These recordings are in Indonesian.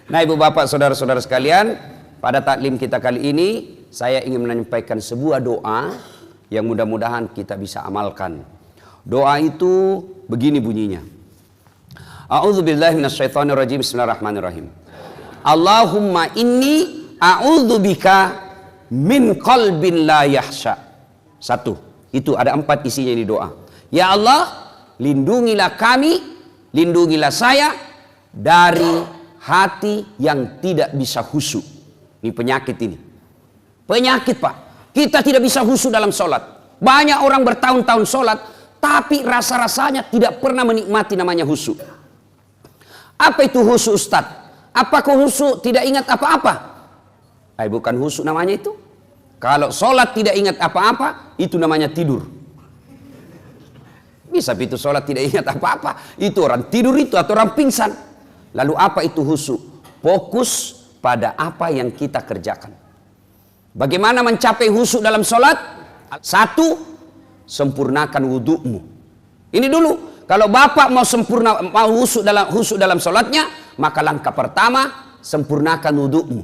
Nah, ibu bapak saudara-saudara sekalian, pada taklim kita kali ini saya ingin menyampaikan sebuah doa yang mudah-mudahan kita bisa amalkan. Doa itu begini bunyinya. A'udzubillahi minasyaitonirrajim. Bismillahirrahmanirrahim. Allahumma inni a'udzubika min qalbin la yahsha. Satu, itu ada 4 isinya ini doa. Ya Allah, lindungilah kami, lindungilah saya dari hati yang tidak bisa khusyuk. Ini penyakit ini. Penyakit, Pak. Kita tidak bisa khusyuk dalam sholat. Banyak orang bertahun-tahun sholat, tapi rasa-rasanya tidak pernah menikmati namanya khusyuk. Apa itu khusyuk, Ustaz? Apakah khusyuk tidak ingat apa-apa? Bukan khusyuk namanya itu. Kalau sholat tidak ingat apa-apa, itu namanya tidur. Bisa itu sholat tidak ingat apa-apa, itu orang tidur itu atau orang pingsan. Lalu apa itu khusyuk? Fokus pada apa yang kita kerjakan. Bagaimana mencapai khusyuk dalam sholat? 1, sempurnakan wudhumu. Ini dulu. Kalau bapak mau khusyuk dalam sholatnya, maka langkah pertama sempurnakan wudhumu.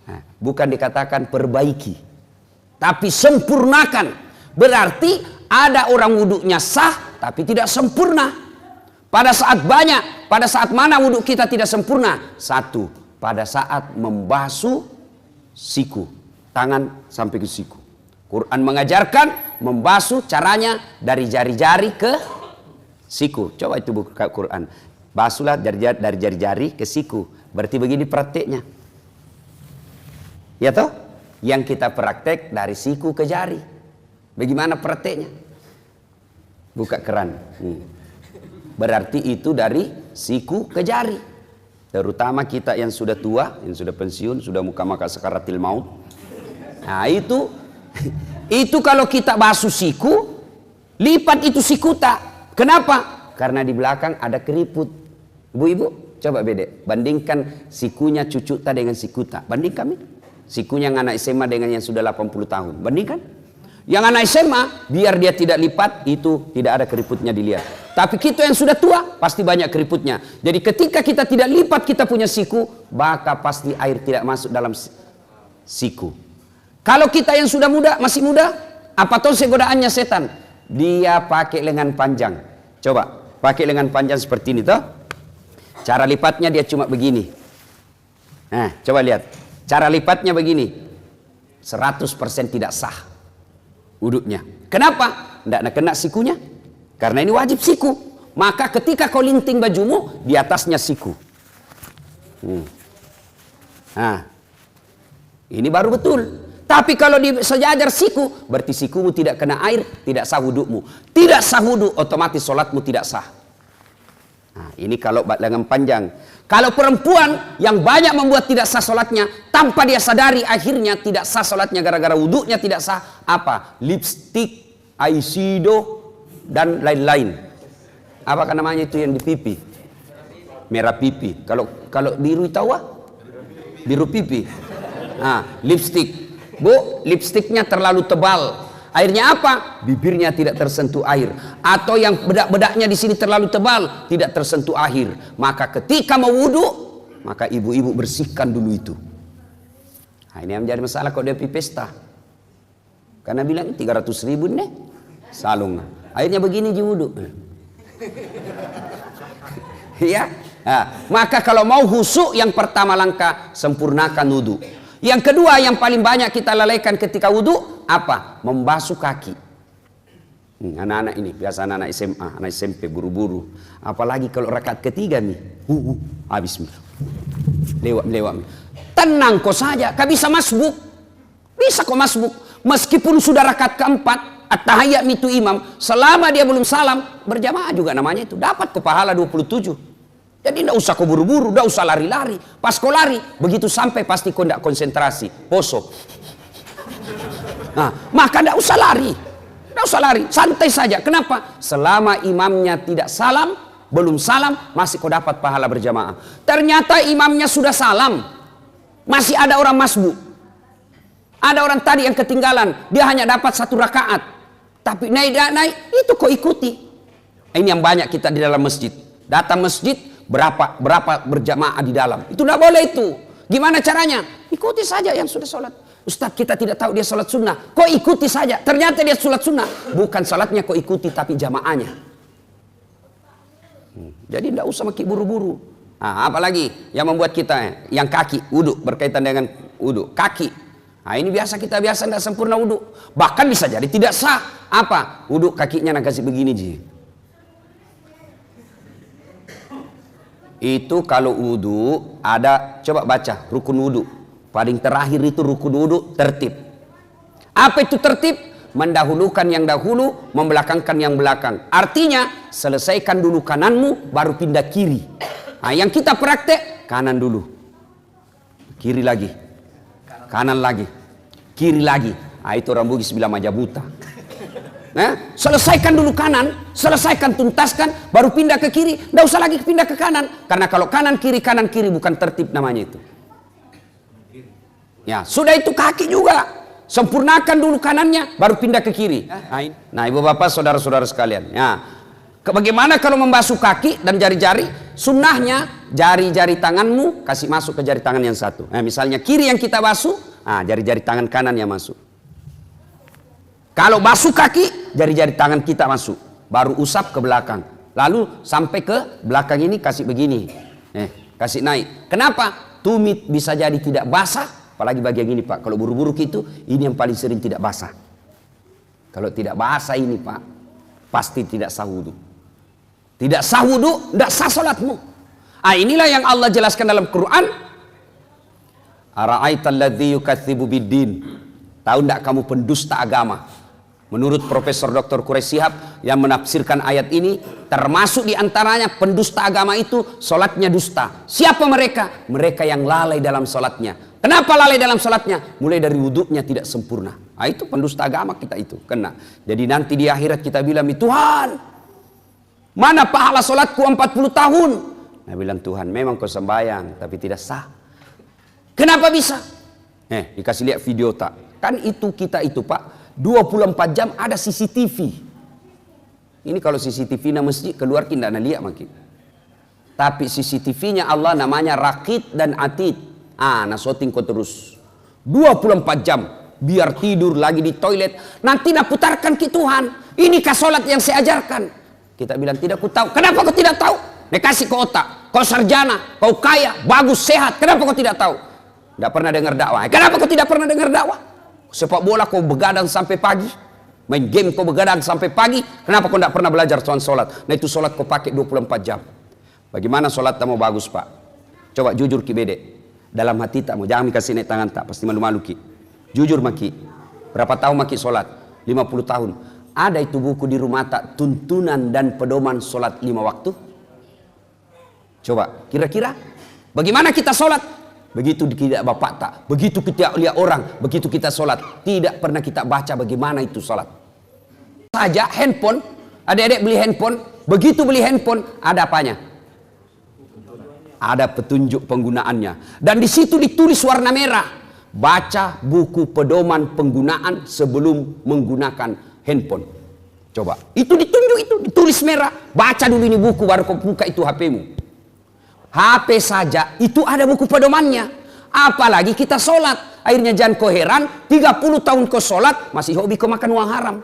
Nah, bukan dikatakan perbaiki, tapi sempurnakan. Berarti ada orang wudhunya sah, tapi tidak sempurna. Pada saat mana wudhu kita tidak sempurna? 1, pada saat membasuh siku, tangan sampai ke siku. Quran mengajarkan membasuh caranya dari jari-jari ke siku. Coba itu buka Quran. Basuhlah dari jari-jari ke siku. Berarti begini prakteknya. Ya toh? Yang kita praktek dari siku ke jari. Bagaimana prakteknya? Buka keran. Berarti itu dari siku ke jari. Terutama kita yang sudah tua, yang sudah pensiun, sudah muka-maka sakaratil maut. Nah itu kalau kita basuh siku, lipat itu siku tak. Kenapa? Karena di belakang ada keriput. Ibu-ibu, coba beda. Bandingkan sikunya cucu tak dengan siku tak. Bandingkan. Sikunya yang anak SMA dengan yang sudah 80 tahun. Bandingkan. Yang anak SMA, biar dia tidak lipat, itu tidak ada keriputnya dilihat. Tapi kita yang sudah tua, pasti banyak keriputnya. Jadi ketika kita tidak lipat kita punya siku, maka pasti air tidak masuk dalam siku. Kalau kita yang sudah muda, masih muda, apa tahu godaannya setan? Dia pakai lengan panjang. Coba, pakai lengan panjang seperti ini toh. Cara lipatnya dia cuma begini. Nah, coba lihat. Cara lipatnya begini. 100% tidak sah wuduknya. Kenapa? Tidak kena sikunya. Karena ini wajib siku. Maka ketika kau linting bajumu, di atasnya siku. Nah, ini baru betul. Tapi kalau sejajar siku, berarti sikumu tidak kena air, tidak sah wudukmu. Tidak sah wuduk, otomatis sholatmu tidak sah. Nah, ini kalau lengan panjang. Kalau perempuan yang banyak membuat tidak sah sholatnya, tanpa dia sadari akhirnya tidak sah sholatnya gara-gara wuduknya tidak sah. Apa? Lipstick, eyeshadow, dan lain-lain. Apa namanya itu yang di pipi? Merah pipi. Kalau biru tahu? Biru pipi. Nah, lipstick. Bu, lipstiknya terlalu tebal. Akhirnya apa? Bibirnya tidak tersentuh air. Atau yang bedak-bedaknya di sini terlalu tebal, tidak tersentuh air. Maka ketika mau wudhu, maka ibu-ibu bersihkan dulu itu. Nah, ini yang menjadi masalah kalau dia pergi pesta. Karena bilang 300.000 nih salung. Akhirnya begini di wudhu. Ya. Nah, maka kalau mau khusyuk, yang pertama langkah sempurnakan wudhu. Yang kedua yang paling banyak kita lalaikan ketika wudhu, apa? Membasuh kaki. Anak-anak ini, biasa anak-anak SMA, anak SMP, buru-buru. Apalagi kalau rakaat ketiga nih, habis lewat. Tenang kau saja, kau bisa masbuk. Bisa kau masbuk. Meskipun sudah rakaat keempat, at-tahiyat itu imam, selama dia belum salam, berjamaah juga namanya itu. Dapat kau pahala 27. Jadi tidak usah kau buru-buru, tidak usah lari-lari. Pas kau lari, begitu sampai pasti kau tidak konsentrasi, poso. Nah, maka tidak usah lari. Tidak usah lari, santai saja. Kenapa? Selama imamnya tidak salam, belum salam, masih kau dapat pahala berjamaah. Ternyata imamnya sudah salam, masih ada orang masbuk. Ada orang tadi yang ketinggalan, dia hanya dapat 1 rakaat. Tapi naik, itu kau ikuti. Ini yang banyak kita di dalam masjid. Datang masjid, berapa berjamaah di dalam. Itu tidak boleh itu. Gimana caranya? Ikuti saja yang sudah sholat. Ustaz, kita tidak tahu dia sholat sunnah. Kau ikuti saja. Ternyata dia sholat sunnah. Bukan sholatnya kau ikuti, tapi jamaahnya. Jadi tidak usah makin buru-buru. Nah, apalagi yang membuat kita yang kaki wudhu, berkaitan dengan wudhu kaki. Nah, ini biasa tidak sempurna wudhu. Bahkan bisa jadi tidak sah. Apa? Wudhu kakinya nak kasih begini ji. Itu kalau wudhu ada, coba baca rukun wudhu. Paling terakhir itu rukun wudhu tertib. Apa itu tertib? Mendahulukan yang dahulu, membelakangkan yang belakang. Artinya selesaikan dulu kananmu, baru pindah kiri. Nah, yang kita praktek kanan dulu, kiri lagi, kanan lagi, kiri lagi. Nah, itu orang Bugis bilang maja buta. Nah, selesaikan dulu kanan, selesaikan tuntaskan, baru pindah ke kiri. Tidak usah lagi pindah ke kanan, karena kalau kanan kiri bukan tertib namanya itu. Ya, sudah itu kaki juga. Sempurnakan dulu kanannya, baru pindah ke kiri. Nah, ibu bapak, saudara-saudara sekalian. Ya, bagaimana kalau membasuh kaki dan jari-jari? Sunnahnya jari-jari tanganmu kasih masuk ke jari tangan yang satu. Nah, misalnya kiri yang kita basuh, nah, jari-jari tangan kanan yang masuk. Kalau basuh kaki, jari-jari tangan kita masuk, baru usap ke belakang, lalu sampai ke belakang ini kasih begini, kasih naik. Kenapa? Tumit bisa jadi tidak basah, apalagi bagian ini Pak. Kalau buru-buru gitu, ini yang paling sering tidak basah. Kalau tidak basah ini Pak, pasti tidak sah wudu. Tidak sah wudu, tidak sah salatmu. Ah, inilah yang Allah jelaskan dalam Quran. Ara'aital ladzi yukatsibu biddin. Tahu tidak kamu pendusta agama? Menurut Profesor Dr. Quraisy Shihab yang menafsirkan ayat ini, termasuk diantaranya pendusta agama itu solatnya dusta. Siapa mereka? Mereka yang lalai dalam solatnya. Kenapa lalai dalam solatnya? Mulai dari wudhunya tidak sempurna. Nah, itu pendusta agama kita itu kena. Jadi nanti di akhirat kita bilang, Tuhan, mana pahala solatku 40 tahun? Nah, bilang Tuhan, memang kau sembahyang tapi tidak sah. Kenapa bisa? Dikasih lihat video tak? Kan itu kita itu Pak. 24 jam ada CCTV. Ini kalau CCTV na masjid keluar kita nak lihat makin. Tapi CCTV-nya Allah namanya Raqib dan Atid. Nah shooting kau terus 24 jam. Biar tidur lagi di toilet, nanti nak putarkan ke Tuhan. Inikah solat yang saya ajarkan? Kita bilang tidak ku tahu. Kenapa kau tidak tahu? Dia kasih ke otak. Kau sarjana, kau kaya, bagus, sehat. Kenapa kau tidak tahu? Tidak pernah dengar dakwah. Kenapa kau tidak pernah dengar dakwah? Sepak bola kau begadang sampai pagi, main game kau begadang sampai pagi. Kenapa kau tidak pernah belajar soal solat? Nah itu solat kau pakai 24 jam. Bagaimana solat tak mau bagus Pak? Coba jujur ki bede. Dalam hati tak mau, jangan kasih naik tangan tak, pasti malu-malu ki. Jujur maki. Berapa tahun maki solat? 50 tahun. Ada itu buku di rumah tak, tuntunan dan pedoman solat 5 waktu? Coba kira-kira bagaimana kita solat? Begitu tidak bapak tak, begitu kita lihat orang, begitu kita sholat, tidak pernah kita baca bagaimana itu sholat. Saja handphone, adik-adik beli handphone, begitu beli handphone, ada apanya? Ada petunjuk penggunaannya. Dan di situ ditulis warna merah. Baca buku pedoman penggunaan sebelum menggunakan handphone. Coba, itu ditunjuk, itu ditulis merah. Baca dulu ini buku, baru kau buka itu HP-mu. HP saja itu ada buku pedomannya. Apalagi kita sholat. Akhirnya jangan kau heran, 30 tahun kau sholat masih hobi kau makan uang haram.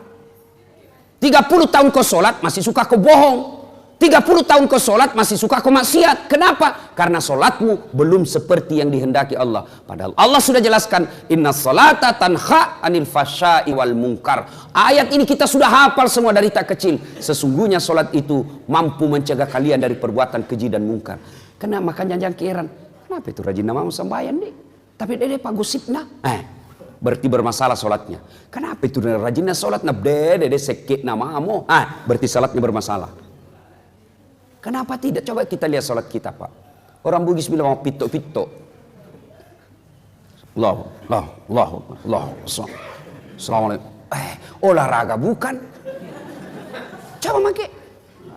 30 tahun kau sholat masih suka kau bohong. 30 tahun kau sholat masih suka kau maksiat. Kenapa? Karena sholatmu belum seperti yang dihendaki Allah. Padahal Allah sudah jelaskan, inna sholata tanha anil fasya'i wal munkar. Ayat ini kita sudah hafal semua dari tak kecil. Sesungguhnya sholat itu mampu mencegah kalian dari perbuatan keji dan mungkar. Kenapa makan jangan keheran? Kenapa itu rajin nama sembahyang deh? Tapi dede pak gosipna. Berarti bermasalah sholatnya. Kenapa itu rajinnya sholat? Nah dede sekit namamu. Berarti sholatnya bermasalah. Kenapa tidak? Coba kita lihat sholat kita Pak. Orang Bugis bilang mau pito-pito. Allah. Assalamualaikum. Olahraga bukan? Coba make.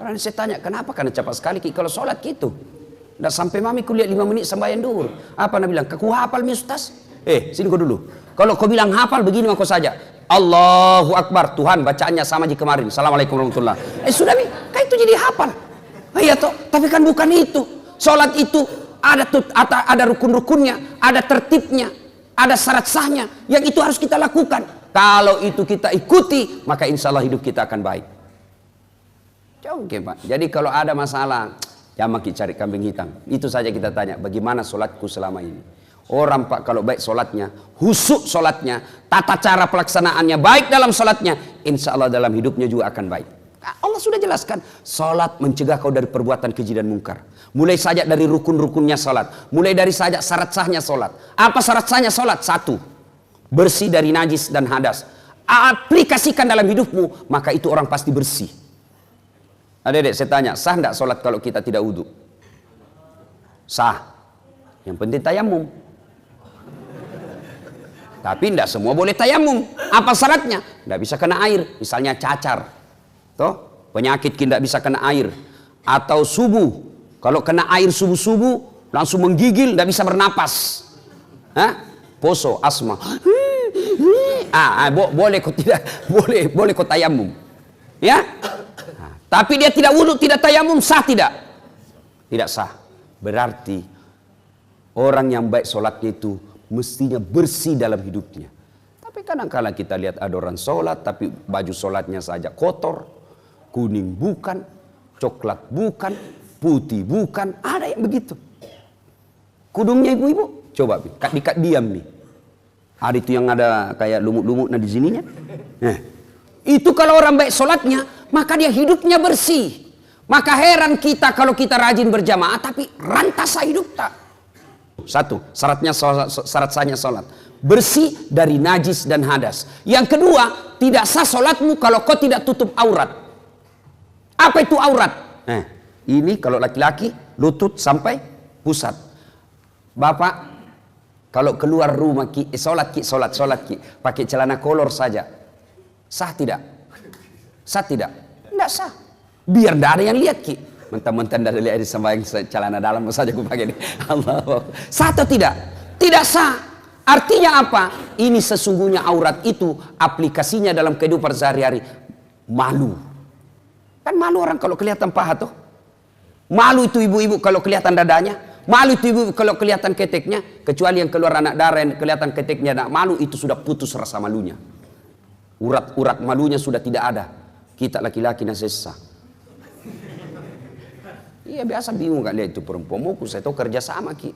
Orang saya tanya kenapa? Karena cepat sekali kalau sholat gitu. Udah sampai mami kulihat 5 menit sembahyang duhur. Apa nak bilang? Kau hafal mi ustaz? Sini kau dulu. Kalau kau bilang hafal begini maka saja. Allahu Akbar. Tuhan bacaannya sama di kemarin. Assalamualaikum warahmatullahi. Sudah mi. Kan itu jadi hafal. Iya toh. Tapi kan bukan itu. Sholat itu ada rukun-rukunnya, ada tertibnya, ada syarat sahnya, yang itu harus kita lakukan. Kalau itu kita ikuti, maka insya Allah hidup kita akan baik. Oke Pak. Jadi kalau ada masalah, jangan cari kambing hitam. Itu saja kita tanya, bagaimana sholatku selama ini? Orang Pak kalau baik sholatnya, husuk sholatnya, tata cara pelaksanaannya baik dalam sholatnya, insya Allah dalam hidupnya juga akan baik. Allah sudah jelaskan, sholat mencegah kau dari perbuatan keji dan mungkar. Mulai saja dari rukun-rukunnya sholat, mulai dari saja syarat sahnya sholat. Apa syarat sahnya sholat? 1, bersih dari najis dan hadas. Aplikasikan dalam hidupmu, maka itu orang pasti bersih. Adik-adik saya tanya, sah tidak sholat kalau kita tidak wudhu? Sah. Yang penting tayamum. Tapi tidak semua boleh tayamum. Apa syaratnya? Tidak bisa kena air. Misalnya cacar. Toh, penyakit tidak bisa kena air. Atau subuh. Kalau kena air subuh-subuh langsung menggigil, tidak bisa bernapas. Poso, asma. Boleh kok tidak, boleh kok tayamum. Ya? Tapi dia tidak wudhu, tidak tayamum, sah tidak? Tidak sah. Berarti orang yang baik sholatnya itu mestinya bersih dalam hidupnya. Tapi kadang-kadang kita lihat ada orang sholat, tapi baju sholatnya saja kotor, kuning bukan, coklat bukan, putih bukan, ada yang begitu. Kudungnya ibu-ibu, coba dikat diam nih. Ada itu yang ada kayak lumut-lumut di sininya. Itu kalau orang baik sholatnya, maka dia hidupnya bersih. Maka heran kita kalau kita rajin berjamaah, tapi rantasa hidup tak. 1, syarat sahnya sholat. Bersih dari najis dan hadas. Yang kedua, tidak sah sholatmu kalau kau tidak tutup aurat. Apa itu aurat? Ini kalau laki-laki, lutut sampai pusat. Bapak, kalau keluar rumah sholat pakai celana kolor saja. Sah tidak? Sah tidak? Tidak sah. Biar tidak ada yang lihat ki. Mentang-mentang dari lihat sembahyang celana dalam saja aku pakai ini. Allah. Sah atau tidak? Tidak sah. Artinya apa? Ini sesungguhnya aurat itu aplikasinya dalam kehidupan sehari-hari. Malu. Kan malu orang kalau kelihatan paha tuh. Malu itu ibu-ibu kalau kelihatan dadanya. Malu itu ibu kalau kelihatan keteknya. Kecuali yang keluar anak darah yang kelihatan keteknya. Nah, malu itu sudah putus rasa malunya. Urat-urat malunya sudah tidak ada. Kita laki-laki sesah. Iya biasa bingung gak lihat itu perempuan. Mau saya tahu kerja sama ki.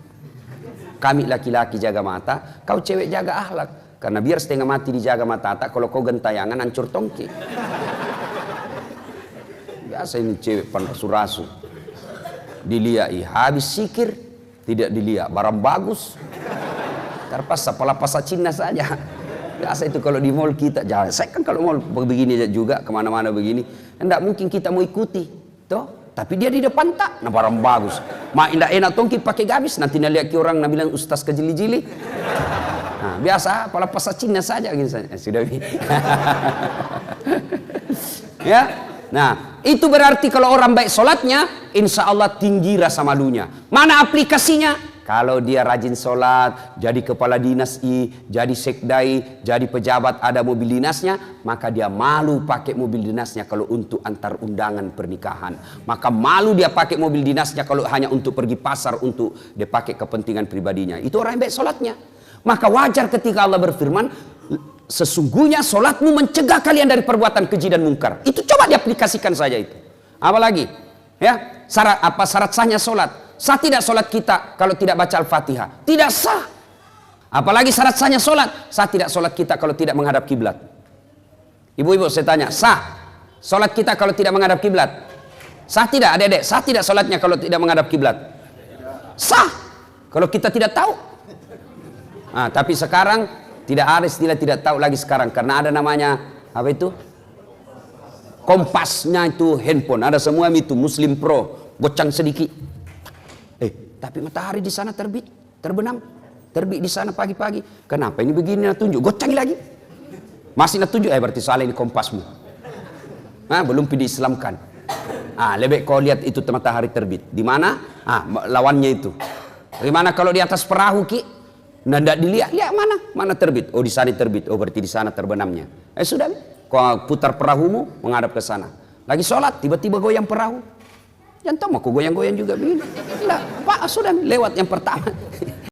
Kami laki-laki jaga mata, kau cewek jaga akhlak. Karena biar setengah mati dijaga mata tak, kalau kau gentayangan hancur tongki. Biasa ini cewek panrasu-rasu. Dilihat habis sikir, tidak dilihat barang bagus. Terpas pala pasar Cina saja. Biasa itu kalau di mall kita jalan. Saya kan kalau mall begini juga kemana-mana begini, tidak mungkin kita mau ikuti, toh. Tapi dia di depan tak, nah barang bagus. Mak indah enak tongki pakai gabis, nanti dia lihat ke orang, nah bilang ustaz kejili-jili. Nah, biasa, pala pasar Cina saja gitu saja. Sudah. Ya, nah itu berarti kalau orang baik sholatnya, insya Allah tinggi rasa malunya. Mana aplikasinya? Kalau dia rajin sholat, jadi kepala dinas jadi sekdai, jadi pejabat ada mobil dinasnya, maka dia malu pakai mobil dinasnya kalau untuk antar undangan pernikahan. Maka malu dia pakai mobil dinasnya kalau hanya untuk pergi pasar, untuk dia pakai kepentingan pribadinya. Itu orang yang baik sholatnya. Maka wajar ketika Allah berfirman, sesungguhnya sholatmu mencegah kalian dari perbuatan keji dan mungkar. Itu coba diaplikasikan saja itu. Apalagi? Ya, syarat sahnya sholat. Sah tidak sholat kita kalau tidak baca Al-Fatihah? Tidak sah. Apalagi syarat sahnya sholat. Sah tidak sholat kita kalau tidak menghadap kiblat? Ibu-ibu saya tanya, sah sholat kita kalau tidak menghadap kiblat? Sah tidak adik-adik? Sah tidak sholatnya kalau tidak menghadap kiblat? Sah. Kalau kita tidak tahu. Nah, tapi sekarang tidak ada istilah tidak tahu lagi sekarang. Karena ada namanya, apa itu? Kompasnya itu handphone. Ada semua itu, Muslim Pro. Gocang sedikit. Tapi matahari di sana terbit, terbenam, terbit di sana pagi-pagi. Kenapa ini begini? Nak tunjuk, gocangi lagi. Masih nak tunjuk, berarti salah ini kompasmu. Belum diislamkan. Lebih kau lihat itu matahari terbit. Di mana? Lawannya itu. Di mana kalau di atas perahu ki? Ndak dilihat, lihat mana? Mana terbit? Oh di sana terbit. Oh berarti di sana terbenamnya. Sudah, kau putar perahumu menghadap ke sana. Lagi sholat, tiba-tiba goyang perahu. Jangan tahu mau goyang-goyang juga begini. Enggak, Pak sudah lewat yang pertama.